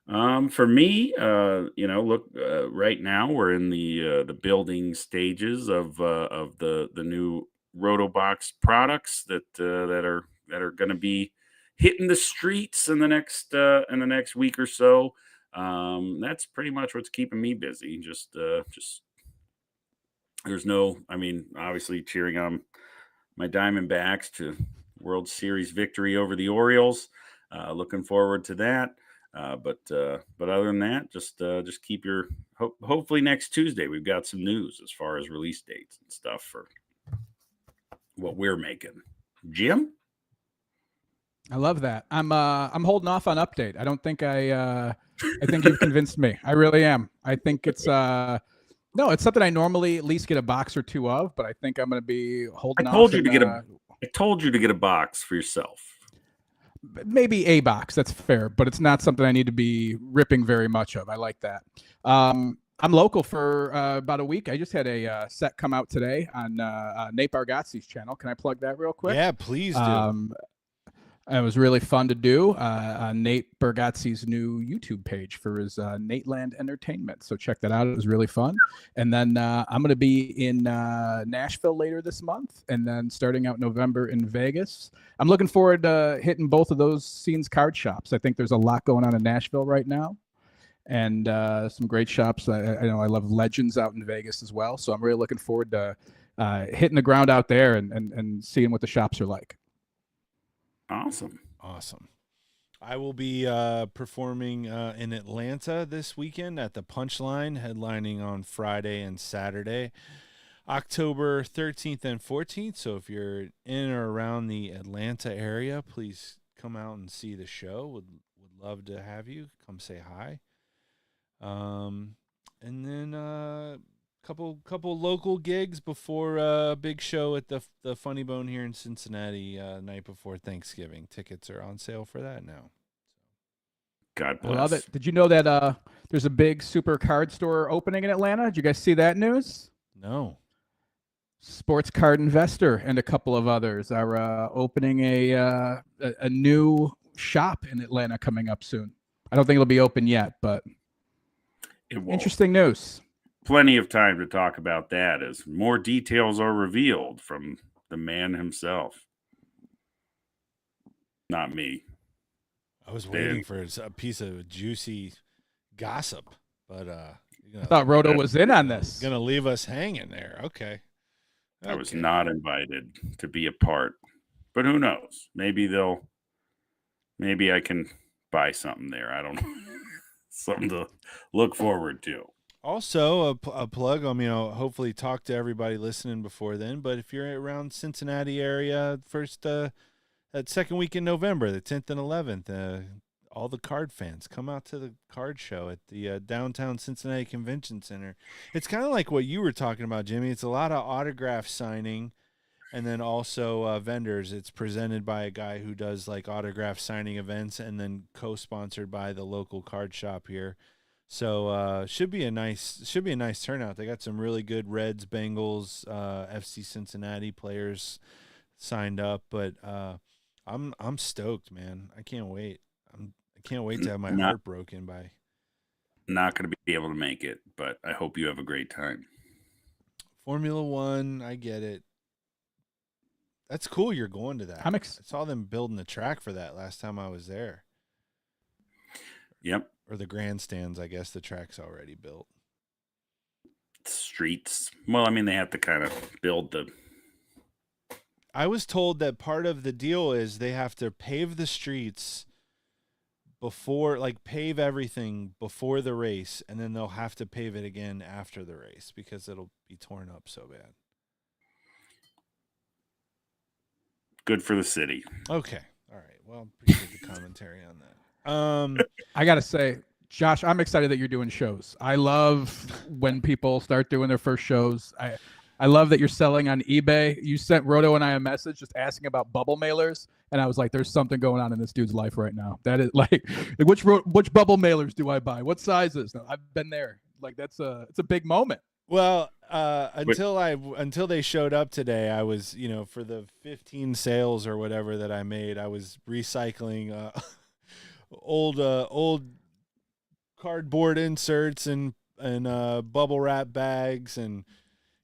For me, look, right now we're in the building stages of the new RotoBox products that are going to be hitting the streets in the next week or so. That's pretty much what's keeping me busy. Just there's no, obviously cheering on my Diamondbacks to World Series victory over the Orioles. Looking forward to that. But other than that, just keep your hopefully next Tuesday we've got some news as far as release dates and stuff for what we're making. Jim, I love that. I'm holding off on update. I don't think I think you've convinced me. I really am. I think it's it's something I normally at least get a box or two of, but I think I'm going to be holding off. I told you to get a box for yourself. Maybe a box, that's fair, but it's not something I need to be ripping very much of. I like that. I'm local for about a week. I just had a set come out today on Nate Bargatze's channel. Can I plug that real quick? Yeah, please do. It was really fun to do on Nate Bargatze's new YouTube page for his Nateland Entertainment. So check that out. It was really fun. And then I'm going to be in Nashville later this month, and then starting out November in Vegas. I'm looking forward to hitting both of those scenes card shops. I think there's a lot going on in Nashville right now, and some great shops. I know I love Legends out in Vegas as well. So I'm really looking forward to hitting the ground out there and seeing what the shops are like. Awesome. I will be performing in Atlanta this weekend at the Punchline, headlining on Friday and Saturday, October 13th and 14th. So if you're in or around the Atlanta area, please come out and see the show. Would love to have you come say hi. And then couple local gigs before a big show at the Funny Bone here in Cincinnati night before Thanksgiving. Tickets are on sale for that now. God bless. I love it. Did you know that there's a big super card store opening in Atlanta? Did you guys see that news? No. Sports Card Investor and a couple of others are opening a new shop in Atlanta coming up soon. I don't think it'll be open yet, but interesting news. Plenty of time to talk about that as more details are revealed from the man himself. Not me. I was waiting for a piece of juicy gossip, but I thought Roto was in on this. Gonna leave us hanging there. Okay. I was not invited to be a part, but who knows? Maybe I can buy something there. I don't know. Something to look forward to. Also, a plug. Hopefully talk to everybody listening before then. But if you're around Cincinnati area, that second week in November, the 10th and 11th, all the card fans come out to the card show at the downtown Cincinnati Convention Center. It's kind of like what you were talking about, Jimmy. It's a lot of autograph signing, and then also vendors. It's presented by a guy who does like autograph signing events, and then co-sponsored by the local card shop here. So should be a nice turnout. They got some really good Reds, Bengals, FC Cincinnati players signed up, but I'm stoked, man. I can't wait. I can't wait to have my heart broken by. Not going to be able to make it, but I hope you have a great time. Formula One, I get it. That's cool. You're going to that. I saw them building the track for that last time I was there. Yep. Or the grandstands, I guess the track's already built. Streets. Well, I mean, they have to kind of build the. I was told that part of the deal is they have to pave the streets before, like pave everything before the race, and then they'll have to pave it again after the race because it'll be torn up so bad. Good for the city. Okay. All right. Well, appreciate the commentary on that. I gotta say, Josh, I'm excited that you're doing shows. I love when people start doing their first shows. I love that you're selling on eBay. You sent Roto and I a message just asking about bubble mailers, and I was like, "There's something going on in this dude's life right now." That is like which bubble mailers do I buy? What sizes? No, I've been there. Like it's a big moment. Well, until they showed up today, I was, for the 15 sales or whatever that I made, I was recycling old cardboard inserts and bubble wrap bags, and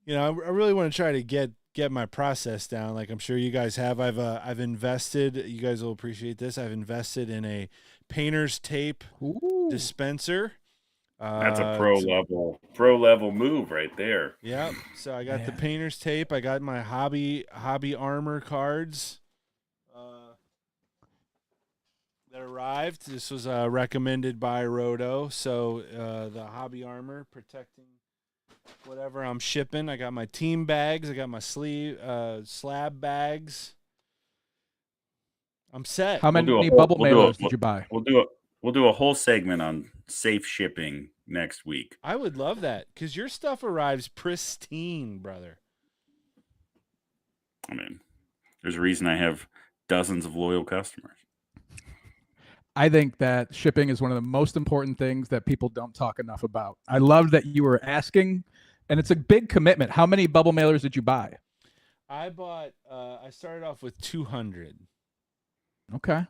I really want to try to get my process down, like I'm sure you guys have. I've invested. You guys will appreciate this. I've invested in a painter's tape dispenser. That's a pro level move right there. Yeah. So I got the painter's tape. I got my hobby armor cards that arrived. This was recommended by Roto. So the hobby armor protecting whatever I'm shipping. I got my team bags. I got my slab bags. I'm set. How many bubble mailers did you buy? We'll do a whole segment on safe shipping next week. I would love that because your stuff arrives pristine, brother. I mean, there's a reason I have dozens of loyal customers. I think that shipping is one of the most important things that people don't talk enough about. I love that you were asking, and it's a big commitment. How many bubble mailers did you buy? I started off with 200. Okay.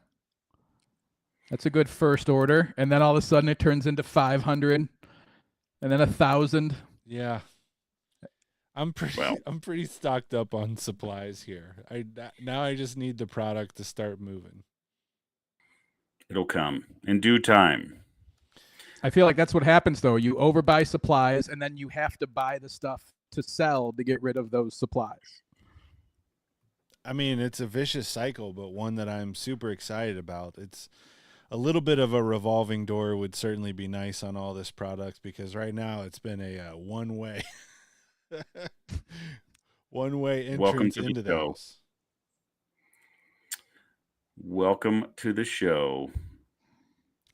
That's a good first order. And then all of a sudden it turns into 500 and then 1,000. Yeah. I'm pretty stocked up on supplies here. Now I just need the product to start moving. It'll come in due time. I feel like that's what happens though. You overbuy supplies and then you have to buy the stuff to sell to get rid of those supplies. I mean, it's a vicious cycle, but one that I'm super excited about. It's a little bit of a revolving door would certainly be nice on all this product because right now it's been a one-way entrance into the house. Welcome to the show.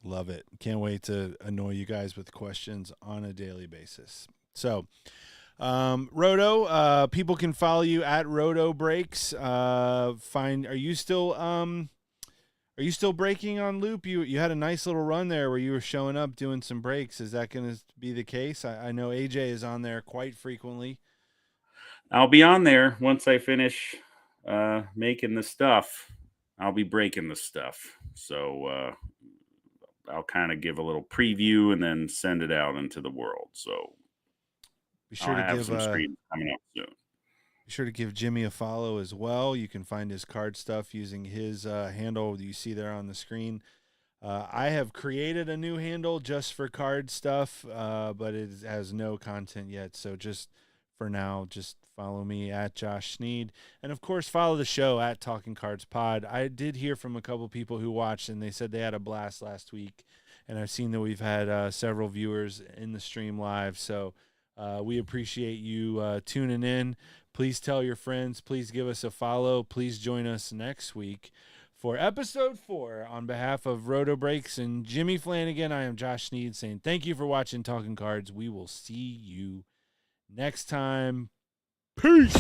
Love it. Can't wait to annoy you guys with questions on a daily basis. So, Roto, people can follow you at Roto Breaks. Are you still breaking on loop? You had a nice little run there where you were showing up doing some breaks. Is that going to be the case? I know AJ is on there quite frequently. I'll be on there once I finish making the stuff. I'll be breaking the stuff. So I'll kind of give a little preview and then send it out into the world. So be sure I'll have some screens coming up soon. Be sure to give Jimmy a follow as well. You can find his card stuff using his handle you see there on the screen. I have created a new handle just for card stuff, but it has no content yet. So just for now, just follow me at Josh Sneed. And, of course, follow the show at Talkin Cards Pod. I did hear from a couple people who watched, and they said they had a blast last week. and I've seen that we've had several viewers in the stream live. So we appreciate you tuning in. Please tell your friends. Please give us a follow. Please join us next week for episode 4. On behalf of Roto Breaks and Jimmy Flanagan, I am Josh Sneed saying thank you for watching Talking Cards. We will see you next time. Peace.